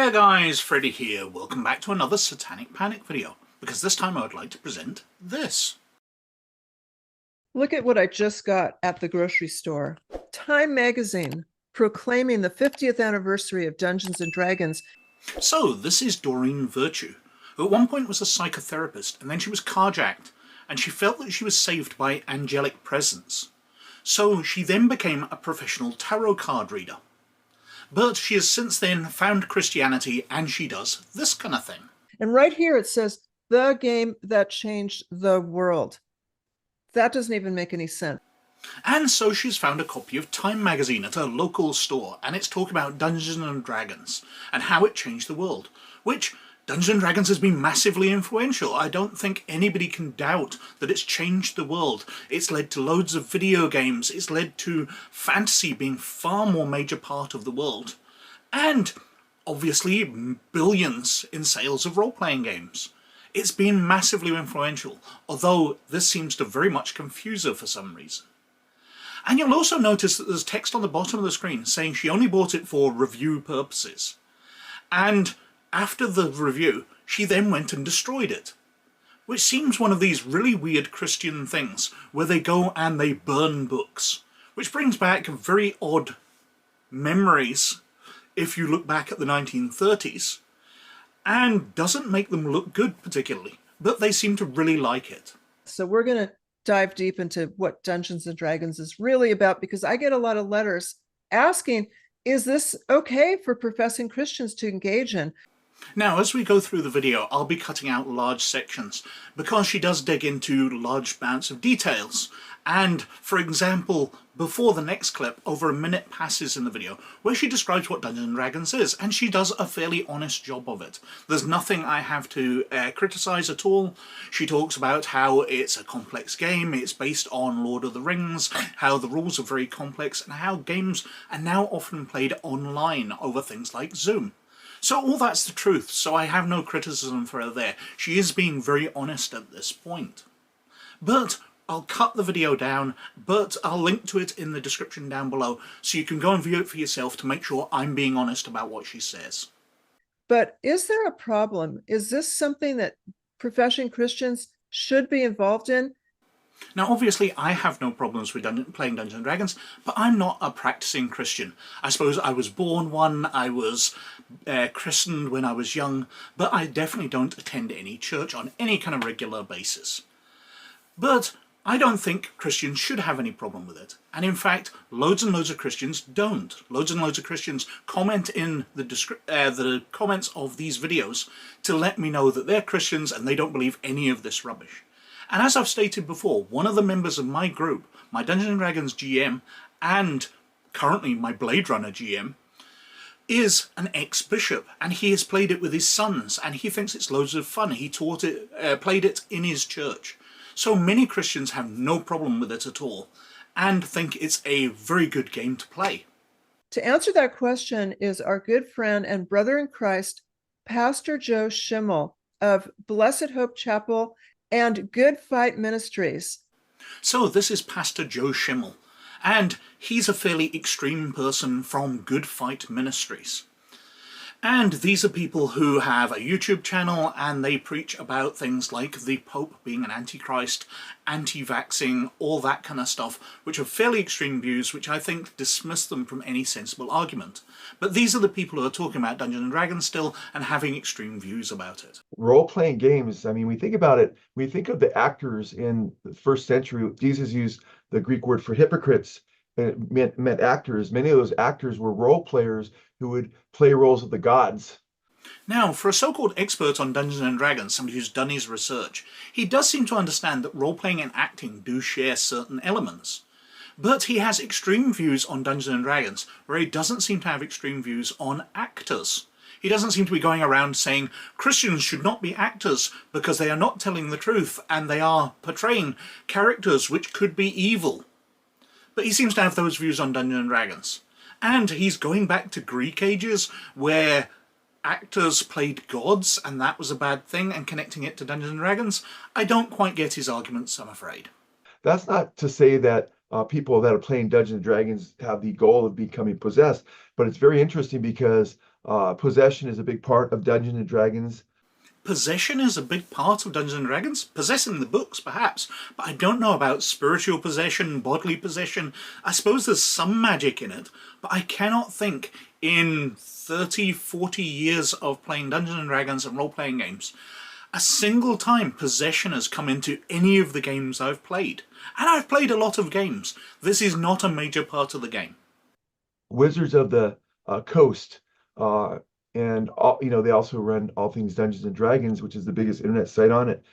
Hiya guys, Freddy here. Welcome back to another Satanic Panic video, because this time I would like to present this. Look at what I just got at the grocery store. Time magazine proclaiming the 50th anniversary of Dungeons & Dragons. So, this is Doreen Virtue, who at one point was a psychotherapist, and then she was carjacked, and she felt that she was saved by angelic presence. So she then became a professional tarot card reader. But she has since then found Christianity, and she does this kind of thing. And right here it says, the game that changed the world. That doesn't even make any sense. And so she's found a copy of Time magazine at her local store, and it's talking about Dungeons and Dragons, and how it changed the world, which Dungeons and Dragons has been massively influential. I don't think anybody can doubt that it's changed the world. It's led to loads of video games, it's led to fantasy being far more major part of the world, and obviously billions in sales of role-playing games. It's been massively influential, although this seems to very much confuse her for some reason. And you'll also notice that there's text on the bottom of the screen saying she only bought it for review purposes. And after the review, she then went and destroyed it. Which seems one of these really weird Christian things, where they go and they burn books. Which brings back very odd memories, if you look back at the 1930s, and doesn't make them look good particularly, but they seem to really like it. So we're going to dive deep into what Dungeons & Dragons is really about, because I get a lot of letters asking, is this okay for professing Christians to engage in? Now, as we go through the video, I'll be cutting out large sections, because she does dig into large amounts of details. And, for example, before the next clip, over a minute passes in the video, where she describes what Dungeons & Dragons is, and she does a fairly honest job of it. There's nothing I have to criticise at all. She talks about how it's a complex game, it's based on Lord of the Rings, how the rules are very complex, and how games are now often played online over things like Zoom. So all that's the truth, so I have no criticism for her there. She is being very honest at this point. But I'll cut the video down, but I'll link to it in the description down below, so you can go and view it for yourself to make sure I'm being honest about what she says. But is there a problem? Is this something that professing Christians should be involved in? Now, obviously, I have no problems with playing Dungeons & Dragons, but I'm not a practicing Christian. I suppose I was born one, I was christened when I was young, but I definitely don't attend any church on any kind of regular basis. But I don't think Christians should have any problem with it. And in fact, loads and loads of Christians don't. Loads and loads of Christians comment in the comments of these videos to let me know that they're Christians and they don't believe any of this rubbish. And as I've stated before, one of the members of my group, my Dungeons & Dragons GM, and currently my Blade Runner GM, is an ex-bishop, and he has played it with his sons, and he thinks it's loads of fun. He taught it, played it in his church. So many Christians have no problem with it at all, and think it's a very good game to play. To answer that question is our good friend and brother in Christ, Pastor Joe Schimmel of Blessed Hope Chapel and Good Fight Ministries. So this is Pastor Joe Schimmel, and he's a fairly extreme person from Good Fight Ministries. And these are people who have a YouTube channel, and they preach about things like the Pope being an antichrist, anti-vaxxing, all that kind of stuff, which are fairly extreme views, which I think dismiss them from any sensible argument. But these are the people who are talking about Dungeons & Dragons still, and having extreme views about it. Role-playing games, I mean, we think about it, we think of the actors in the first century. Jesus used the Greek word for hypocrites. It meant actors. Many of those actors were role players who would play roles of the gods. Now, for a so-called expert on Dungeons & Dragons, somebody who's done his research, he does seem to understand that role-playing and acting do share certain elements. But he has extreme views on Dungeons & Dragons, where he doesn't seem to have extreme views on actors. He doesn't seem to be going around saying Christians should not be actors because they are not telling the truth and they are portraying characters which could be evil. But he seems to have those views on Dungeons & Dragons. And he's going back to Greek ages, where actors played gods, and that was a bad thing, and connecting it to Dungeons & Dragons. I don't quite get his arguments, I'm afraid. That's not to say that people that are playing Dungeons and Dragons have the goal of becoming possessed. But it's very interesting because possession is a big part of Dungeons and Dragons. Possession is a big part of Dungeons and Dragons. Possessing the books, perhaps, but I don't know about spiritual possession, bodily possession. I suppose there's some magic in it, but I cannot think in 30, 40 years of playing Dungeons and Dragons and role-playing games, a single time possession has come into any of the games I've played. And I've played a lot of games. This is not a major part of the game. Wizards of the Coast, and they also run All Things Dungeons and Dragons, which is the biggest internet site on it.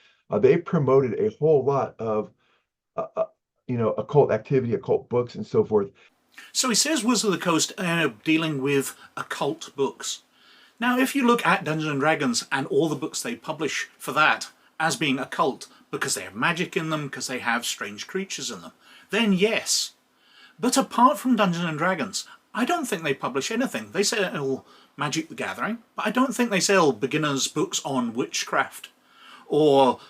They promoted a whole lot of occult activity, occult books, and so forth. So he says Wizards of the Coast are dealing with occult books. Now, if you look at Dungeons and Dragons and all the books they publish for that as being occult, because they have magic in them, because they have strange creatures in them, then yes. But apart from Dungeons and Dragons, I don't think they publish anything. They sell Magic the Gathering, but I don't think they sell beginners' books on witchcraft, or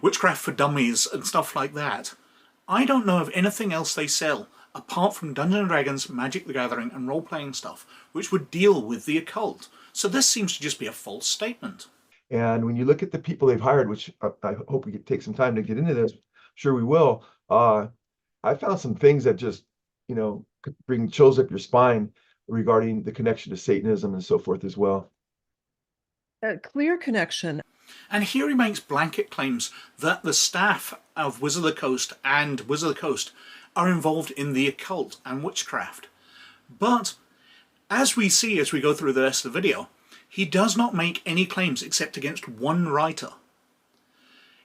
witchcraft for dummies and stuff like that. I don't know of anything else they sell, apart from Dungeons and Dragons, Magic the Gathering, and role-playing stuff, which would deal with the occult. So this seems to just be a false statement. And when you look at the people they've hired, which I hope we could take some time to get into this, sure we will. I found some things that just, could bring chills up your spine regarding the connection to Satanism and so forth as well. A clear connection. And here he makes blanket claims that the staff of Wizard of the Coast and Wizard of the Coast are involved in the occult and witchcraft. But as we see as we go through the rest of the video, he does not make any claims except against one writer.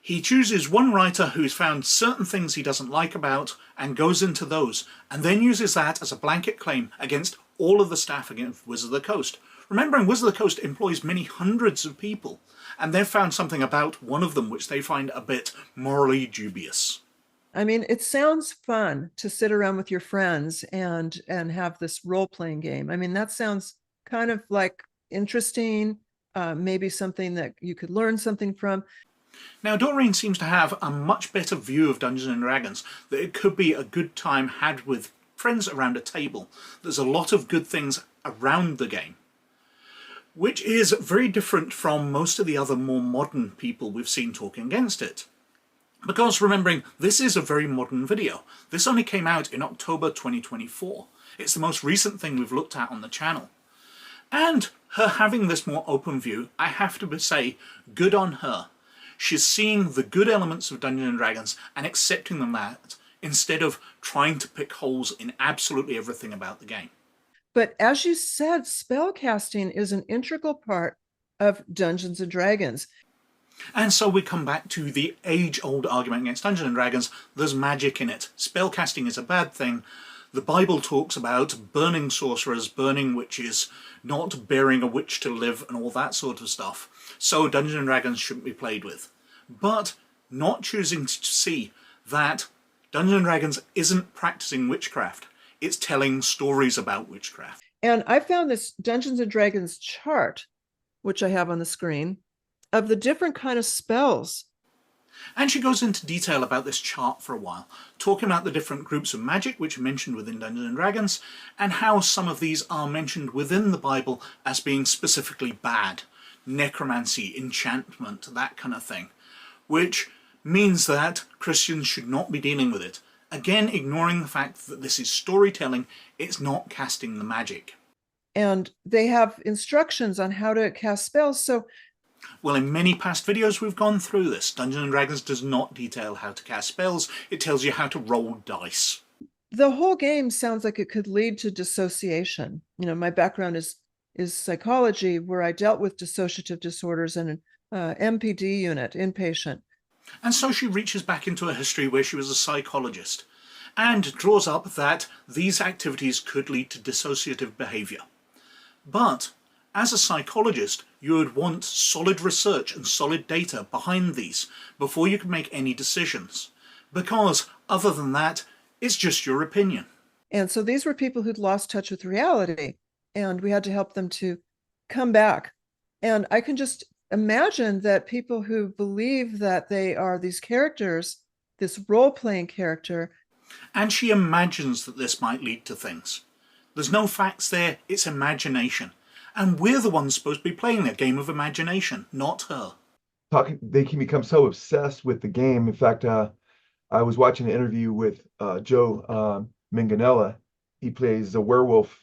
He chooses one writer who's found certain things he doesn't like about and goes into those, and then uses that as a blanket claim against all of the staff against Wizard of the Coast. Remembering Wizard of the Coast employs many hundreds of people, and they've found something about one of them which they find a bit morally dubious. I mean, it sounds fun to sit around with your friends and have this role-playing game. I mean, that sounds kind of like interesting, maybe something that you could learn something from. Now, Doreen seems to have a much better view of Dungeons and Dragons, that it could be a good time had with friends around a table. There's a lot of good things around the game, which is very different from most of the other more modern people we've seen talking against it. Because remembering, this is a very modern video. This only came out in October 2024. It's the most recent thing we've looked at on the channel. And her having this more open view, I have to say, good on her. She's seeing the good elements of Dungeons and Dragons and accepting them that, instead of trying to pick holes in absolutely everything about the game. But as you said, spellcasting is an integral part of Dungeons and Dragons. And so we come back to the age-old argument against Dungeons and Dragons. There's magic in it. Spellcasting is a bad thing. The Bible talks about burning sorcerers, burning witches, not bearing a witch to live, and all that sort of stuff. So Dungeons and Dragons shouldn't be played with. But not choosing to see that Dungeons and Dragons isn't practicing witchcraft. It's telling stories about witchcraft. And I found this Dungeons and Dragons chart, which I have on the screen, of the different kind of spells. And she goes into detail about this chart for a while, talking about the different groups of magic which are mentioned within Dungeons and Dragons, and how some of these are mentioned within the Bible as being specifically bad. Necromancy, enchantment, that kind of thing. Which means that Christians should not be dealing with it. Again, ignoring the fact that this is storytelling, it's not casting the magic. And they have instructions on how to cast spells, so... Well, in many past videos we've gone through this. Dungeons & Dragons does not detail how to cast spells, it tells you how to roll dice. The whole game sounds like it could lead to dissociation. My background is psychology, where I dealt with dissociative disorders in an MPD unit, inpatient. And so she reaches back into her history where she was a psychologist, and draws up that these activities could lead to dissociative behaviour. But as a psychologist, you would want solid research and solid data behind these before you can make any decisions. Because other than that, it's just your opinion. And so these were people who'd lost touch with reality, and we had to help them to come back. And I can just imagine that people who believe that they are these characters, this role-playing character, And she imagines that this might lead to things. There's no facts there, it's imagination. And we're the ones supposed to be playing a game of imagination, not her. They can become so obsessed with the game. In fact, I was watching an interview with Joe Manganiello. He plays a werewolf,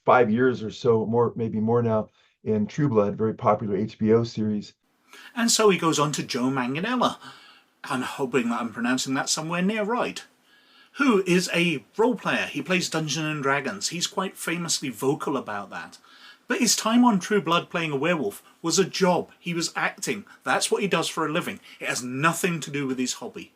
5 years or so, more, maybe more now, in True Blood, very popular HBO series. And so he goes on to Joe Manganiello. I'm hoping that I'm pronouncing that somewhere near right. Who is a role player. He plays Dungeons and Dragons. He's quite famously vocal about that. But his time on True Blood playing a werewolf was a job. He was acting. That's what he does for a living. It has nothing to do with his hobby.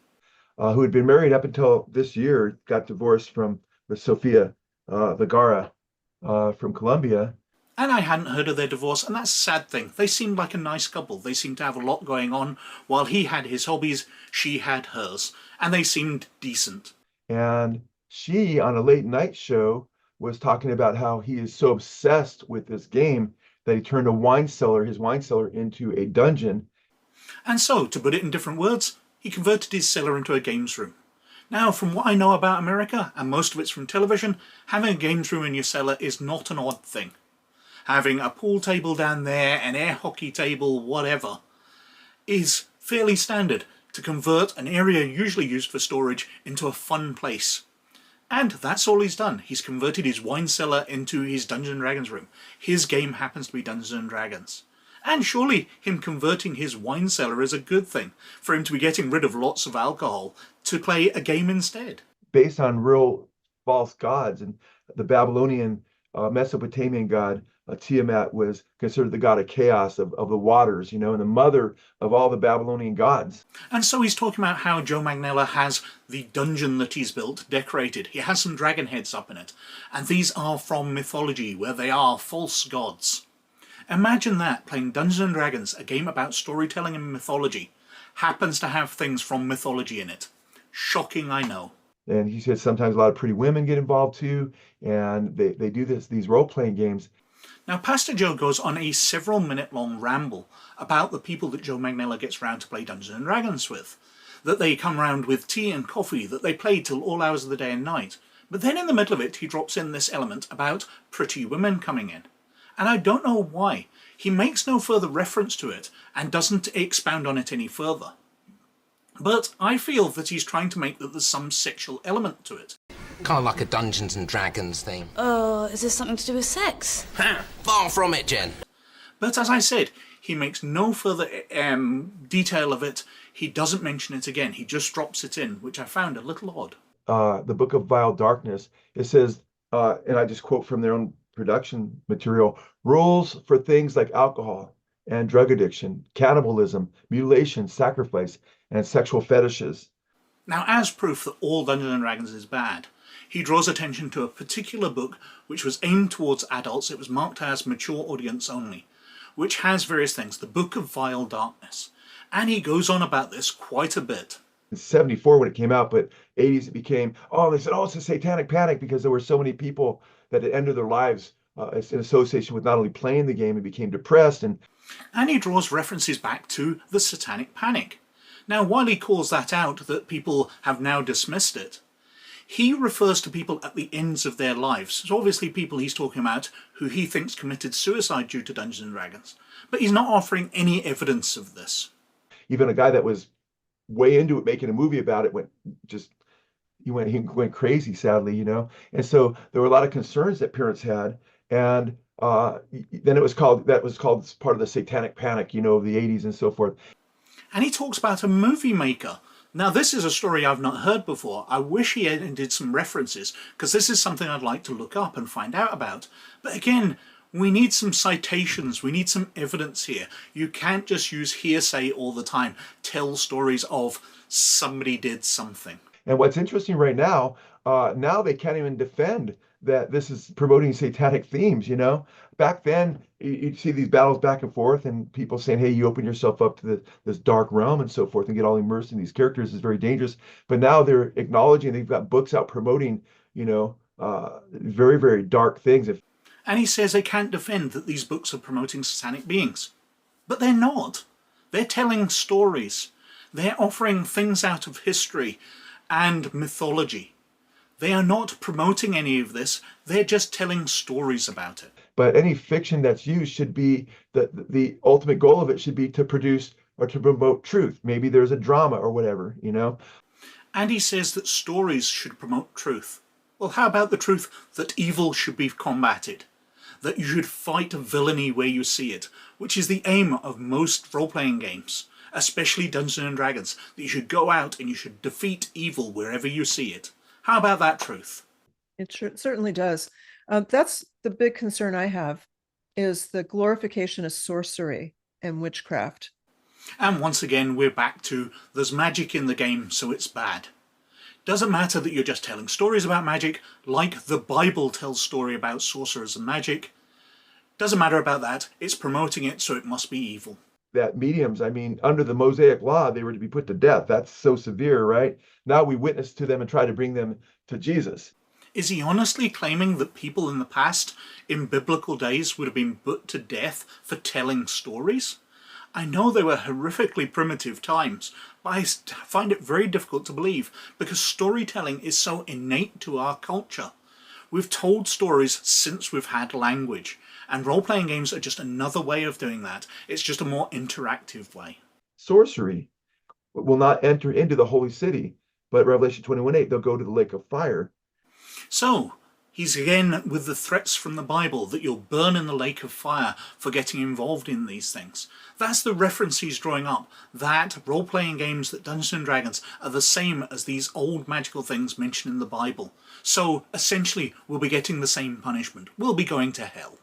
Who had been married up until this year, got divorced with Sofia Vergara from Colombia. And I hadn't heard of their divorce, and that's a sad thing. They seemed like a nice couple. They seemed to have a lot going on. While he had his hobbies, she had hers. And they seemed decent. And she, on a late night show, was talking about how he is so obsessed with this game that he turned his wine cellar into a dungeon. And so, to put it in different words, he converted his cellar into a games room. Now, from what I know about America, and most of it's from television, having a games room in your cellar is not an odd thing. Having a pool table down there, an air hockey table, whatever, is fairly standard to convert an area usually used for storage into a fun place. And that's all he's done. He's converted his wine cellar into his Dungeons and Dragons room. His game happens to be Dungeons and Dragons. And surely him converting his wine cellar is a good thing, for him to be getting rid of lots of alcohol to play a game instead. Based on real false gods, and the Babylonian, Mesopotamian god Tiamat was considered the god of chaos, of the waters, and the mother of all the Babylonian gods. And so he's talking about how Joe Manganiello has the dungeon that he's built decorated. He has some dragon heads up in it. And these are from mythology, where they are false gods. Imagine that, playing Dungeons and Dragons, a game about storytelling and mythology, happens to have things from mythology in it. Shocking, I know. And he said sometimes a lot of pretty women get involved too, and they do these role-playing games. Now, Pastor Joe goes on a several-minute-long ramble about the people that Joe Manganiello gets round to play Dungeons and Dragons with. That they come round with tea and coffee, that they play till all hours of the day and night. But then in the middle of it, he drops in this element about pretty women coming in. And I don't know why. He makes no further reference to it and doesn't expound on it any further. But I feel that he's trying to make that there's some sexual element to it. Kind of like a Dungeons and Dragons theme. Is this something to do with sex? Far from it, Jen. But as I said, he makes no further detail of it. He doesn't mention it again. He just drops it in, which I found a little odd. The Book of Vile Darkness, it says, and I just quote from their own production material, rules for things like alcohol and drug addiction, cannibalism, mutilation, sacrifice, and sexual fetishes. Now, as proof that all Dungeons and Dragons is bad, he draws attention to a particular book which was aimed towards adults. It was marked as mature audience only, which has various things, the Book of Vile Darkness. And he goes on about this quite a bit. In 74 when it came out, but 80s it became, they said, it's a Satanic Panic, because there were so many people that had ended their lives in association with not only playing the game and became depressed. And he draws references back to the Satanic Panic. Now, while he calls that out, that people have now dismissed it, he refers to people at the ends of their lives. So obviously people he's talking about who he thinks committed suicide due to Dungeons and Dragons. But he's not offering any evidence of this. Even a guy that was way into it, making a movie about it, he went crazy, sadly, And so there were a lot of concerns that parents had. And then that was called part of the Satanic Panic, of the 80s and so forth. And he talks about a movie maker. Now, this is a story I've not heard before. I wish he did some references, because this is something I'd like to look up and find out about. But again, we need some citations. We need some evidence here. You can't just use hearsay all the time. Tell stories of somebody did something. And what's interesting right now, now they can't even defend that this is promoting satanic themes, Back then, you'd see these battles back and forth and people saying, hey, you open yourself up to this dark realm and so forth and get all immersed in these characters is very dangerous. But now they're acknowledging, they've got books out promoting, very, very dark things. And he says they can't defend that these books are promoting satanic beings. But they're not. They're telling stories. They're offering things out of history and mythology. They are not promoting any of this, they're just telling stories about it. But any fiction that's used should be, the ultimate goal of it should be to produce or to promote truth. Maybe there's a drama or whatever, you know? And he says that stories should promote truth. Well, how about the truth that evil should be combated? That you should fight villainy where you see it, which is the aim of most role-playing games, especially Dungeons and Dragons, that you should go out and you should defeat evil wherever you see it. How about that truth? It certainly does. That's the big concern I have, is the glorification of sorcery and witchcraft. And once again, we're back to there's magic in the game, so it's bad. Doesn't matter that you're just telling stories about magic, like the Bible tells story about sorcerers and magic. Doesn't matter about that, it's promoting it, so it must be evil. That mediums, I mean, under the Mosaic law, they were to be put to death. That's so severe, right? Now we witness to them and try to bring them to Jesus. Is he honestly claiming that people in the past, in biblical days, would have been put to death for telling stories? I know they were horrifically primitive times, but I find it very difficult to believe because storytelling is so innate to our culture. We've told stories since we've had language, and role-playing games are just another way of doing that. It's just a more interactive way. Sorcery will not enter into the holy city, but Revelation 21:8, they'll go to the lake of fire. So, he's again with the threats from the Bible that you'll burn in the lake of fire for getting involved in these things. That's the reference he's drawing up, that role-playing games, that Dungeons and Dragons are the same as these old magical things mentioned in the Bible. So, essentially, we'll be getting the same punishment. We'll be going to hell.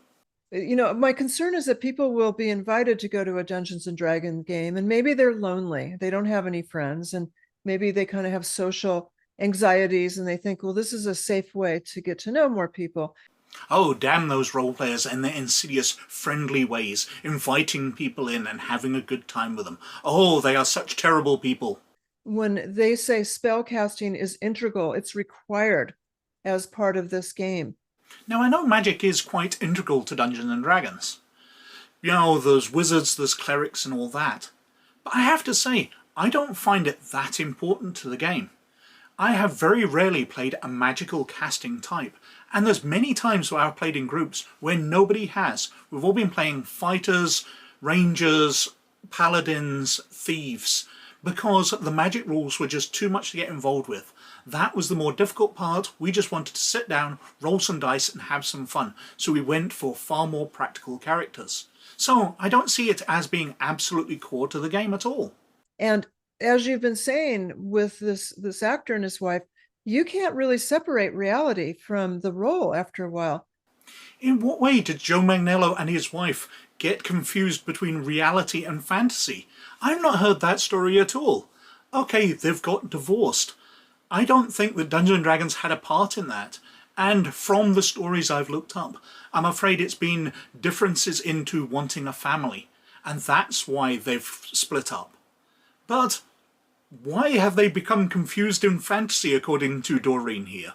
You know, my concern is that people will be invited to go to a Dungeons and Dragons game, and maybe they're lonely. They don't have any friends, and maybe they kind of have social anxieties, and they think, well, this is a safe way to get to know more people. Oh, damn those role players and their insidious, friendly ways, inviting people in and having a good time with them. Oh, they are such terrible people. When they say spell casting is integral, it's required as part of this game. Now, I know magic is quite integral to Dungeons and Dragons. You know, there's wizards, there's clerics and all that. But I have to say, I don't find it that important to the game. I have very rarely played a magical casting type, and there's many times where I've played in groups where nobody has. We've all been playing fighters, rangers, paladins, thieves, because the magic rules were just too much to get involved with. That was the more difficult part. We just wanted to sit down, roll some dice and have some fun. So we went for far more practical characters. So I don't see it as being absolutely core to the game at all. And as you've been saying with this actor and his wife, you can't really separate reality from the role after a while. In what way did Joe Manganiello and his wife get confused between reality and fantasy? I've not heard that story at all. Okay, they've got divorced. I don't think that Dungeons and Dragons had a part in that. And from the stories I've looked up, I'm afraid it's been differences into wanting a family. And that's why they've split up. But why have they become confused in fantasy, according to Doreen here?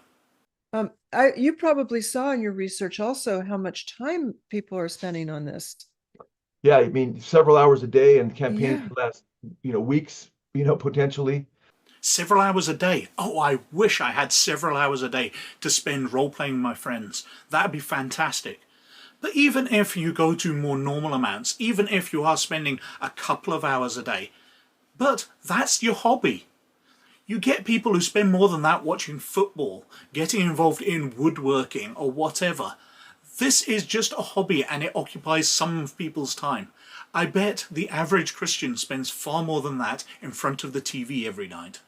You probably saw in your research also how much time people are spending on this. Yeah, I mean, several hours a day, and campaigns Yeah. can last, weeks, potentially. Several hours a day. Oh, I wish I had several hours a day to spend role-playing with my friends. That'd be fantastic. But even if you go to more normal amounts, even if you are spending a couple of hours a day, but that's your hobby. You get people who spend more than that watching football, getting involved in woodworking or whatever. This is just a hobby and it occupies some of people's time. I bet the average Christian spends far more than that in front of the TV every night.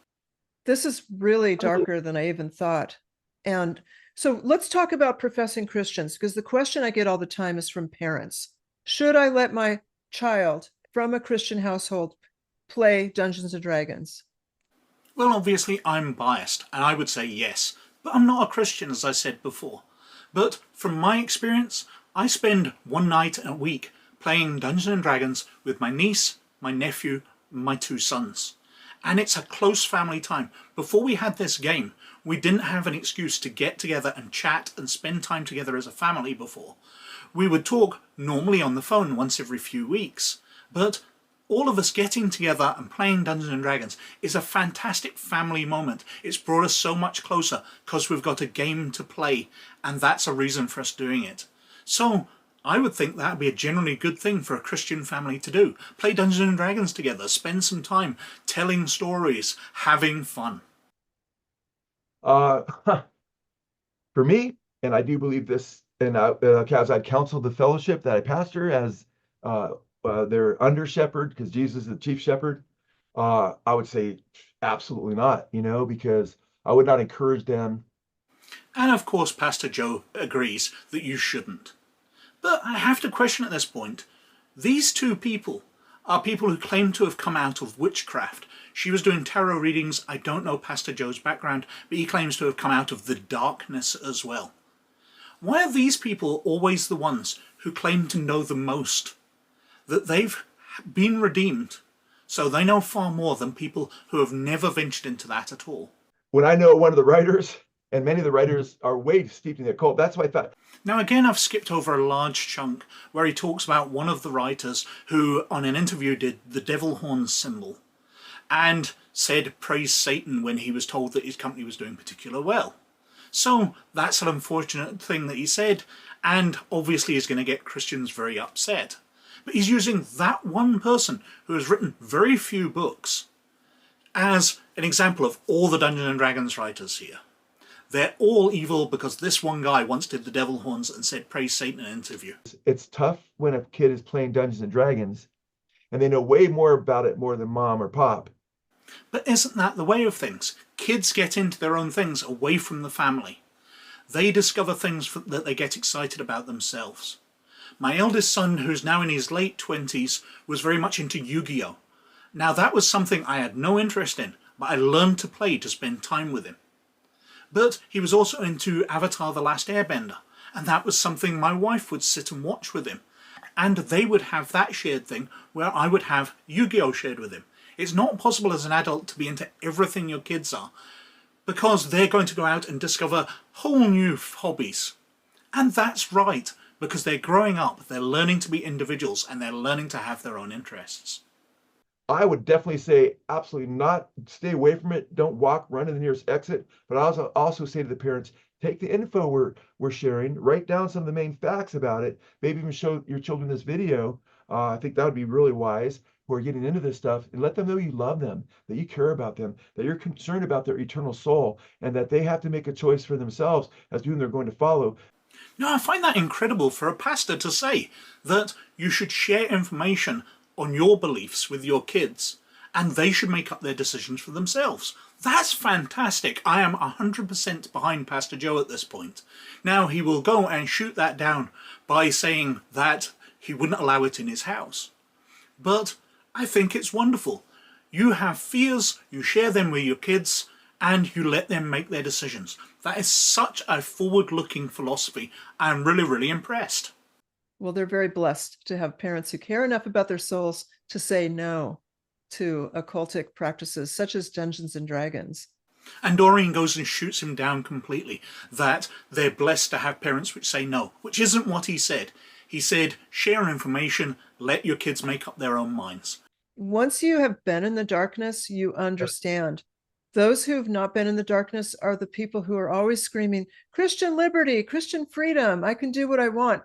This is really darker than I even thought. And so let's talk about professing Christians, because the question I get all the time is from parents. Should I let my child from a Christian household play Dungeons and Dragons? Well, obviously I'm biased, and I would say yes, but I'm not a Christian, as I said before. But from my experience, I spend one night a week playing Dungeons and Dragons with my niece, my nephew, and my 2 sons. And it's a close family time. Before we had this game, we didn't have an excuse to get together and chat and spend time together as a family before. We would talk normally on the phone once every few weeks, but all of us getting together and playing Dungeons and Dragons is a fantastic family moment. It's brought us so much closer because we've got a game to play, and that's a reason for us doing it. So I would think that would be a generally good thing for a Christian family to do. Play Dungeons and Dragons together, spend some time telling stories, having fun. For me, and I do believe this, and as I counsel the fellowship that I pastor as their under shepherd, because Jesus is the chief shepherd, I would say absolutely not, because I would not encourage them. And of course, Pastor Joe agrees that you shouldn't. But I have to question at this point, these two people are people who claim to have come out of witchcraft. She was doing tarot readings. I don't know Pastor Joe's background, but he claims to have come out of the darkness as well. Why are these people always the ones who claim to know the most? That they've been redeemed, so they know far more than people who have never ventured into that at all. When I know one of the writers, and many of the writers are way steeped in the occult, that's why I thought. Now again, I've skipped over a large chunk where he talks about one of the writers who on an interview did the devil horn symbol and said praise Satan when he was told that his company was doing particularly well. So that's an unfortunate thing that he said, and obviously is going to get Christians very upset. But he's using that one person who has written very few books as an example of all the Dungeons and Dragons writers here. They're all evil because this one guy once did the devil horns and said praise Satan in an interview. It's tough when a kid is playing Dungeons and Dragons and they know way more about it more than mom or pop. But isn't that the way of things? Kids get into their own things away from the family. They discover things that they get excited about themselves. My eldest son, who's now in his late 20s, was very much into Yu-Gi-Oh! Now that was something I had no interest in, but I learned to play to spend time with him. But he was also into Avatar: The Last Airbender, and that was something my wife would sit and watch with him. And they would have that shared thing where I would have Yu-Gi-Oh! Shared with him. It's not possible as an adult to be into everything your kids are, because they're going to go out and discover whole new hobbies. And that's right, because they're growing up, they're learning to be individuals, and they're learning to have their own interests. I would definitely say absolutely not. Stay away from it. Don't run to the nearest exit. But I also say to the parents, take the info we're sharing, write down some of the main facts about it, maybe even show your children this video. I think that would be really wise, who are getting into this stuff, and let them know you love them, that you care about them, that you're concerned about their eternal soul, and that they have to make a choice for themselves as to whom they're going to follow. Now, I find that incredible for a pastor to say that you should share information on your beliefs with your kids, and they should make up their decisions for themselves. That's fantastic. I am 100% behind Pastor Joe at this point. Now, he will go and shoot that down by saying that he wouldn't allow it in his house. But I think it's wonderful. You have fears, you share them with your kids, and you let them make their decisions. That is such a forward-looking philosophy. I'm really, really impressed. Well, they're very blessed to have parents who care enough about their souls to say no to occultic practices such as Dungeons and Dragons. And Doreen goes and shoots him down completely, that they're blessed to have parents which say no, which isn't what he said. He said, share information, let your kids make up their own minds. Once you have been in the darkness, you understand. Those who've not been in the darkness are the people who are always screaming, Christian liberty, Christian freedom, I can do what I want.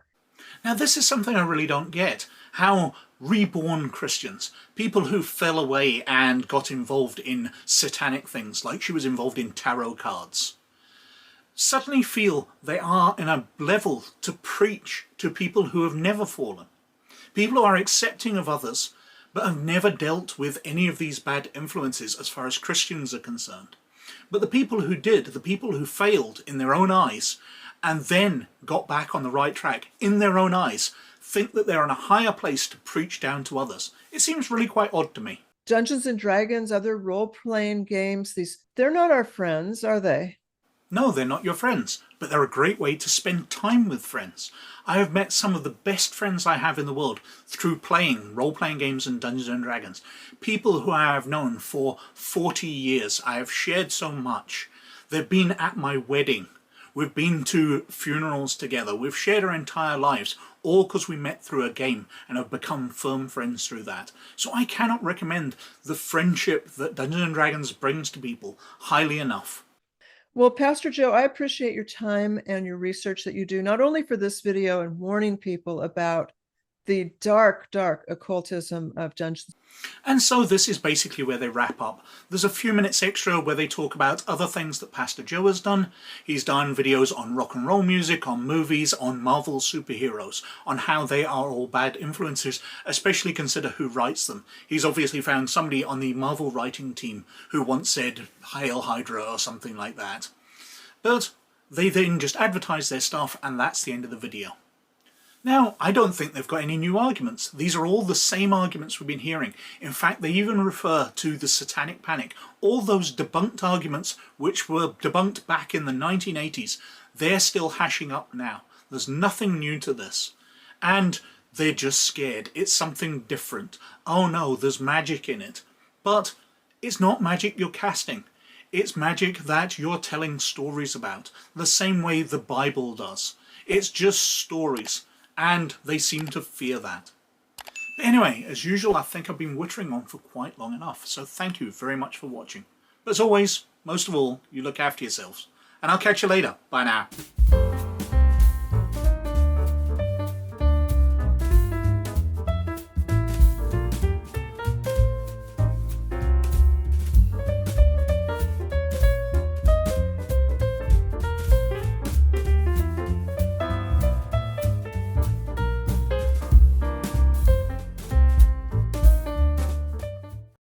Now, this is something I really don't get. How reborn Christians, people who fell away and got involved in satanic things, like she was involved in tarot cards, suddenly feel they are in a level to preach to people who have never fallen. People who are accepting of others, but have never dealt with any of these bad influences as far as Christians are concerned. But the people who did, the people who failed in their own eyes, and then got back on the right track in their own eyes, think that they're in a higher place to preach down to others. It seems really quite odd to me. Dungeons and Dragons, other role-playing games, they're not our friends, are they? No, they're not your friends, but they're a great way to spend time with friends. I have met some of the best friends I have in the world through playing role-playing games and Dungeons and Dragons. People who I have known for 40 years. I have shared so much. They've been at my wedding. We've been to funerals together. We've shared our entire lives, all because we met through a game and have become firm friends through that. So I cannot recommend the friendship that Dungeons & Dragons brings to people highly enough. Well, Pastor Joe, I appreciate your time and your research that you do, not only for this video and warning people about the dark, dark occultism of Dungeons. And so this is basically where they wrap up. There's a few minutes extra where they talk about other things that Pastor Joe has done. He's done videos on rock and roll music, on movies, on Marvel superheroes, on how they are all bad influences, especially consider who writes them. He's obviously found somebody on the Marvel writing team who once said Hail Hydra or something like that. But they then just advertise their stuff, and that's the end of the video. Now, I don't think they've got any new arguments. These are all the same arguments we've been hearing. In fact, they even refer to the Satanic Panic. All those debunked arguments, which were debunked back in the 1980s, they're still hashing up now. There's nothing new to this. And they're just scared. It's something different. Oh no, there's magic in it. But it's not magic you're casting. It's magic that you're telling stories about, the same way the Bible does. It's just stories. And they seem to fear that. But anyway, as usual, I think I've been wittering on for quite long enough, so thank you very much for watching. But as always, most of all, you look after yourselves. And I'll catch you later. Bye now.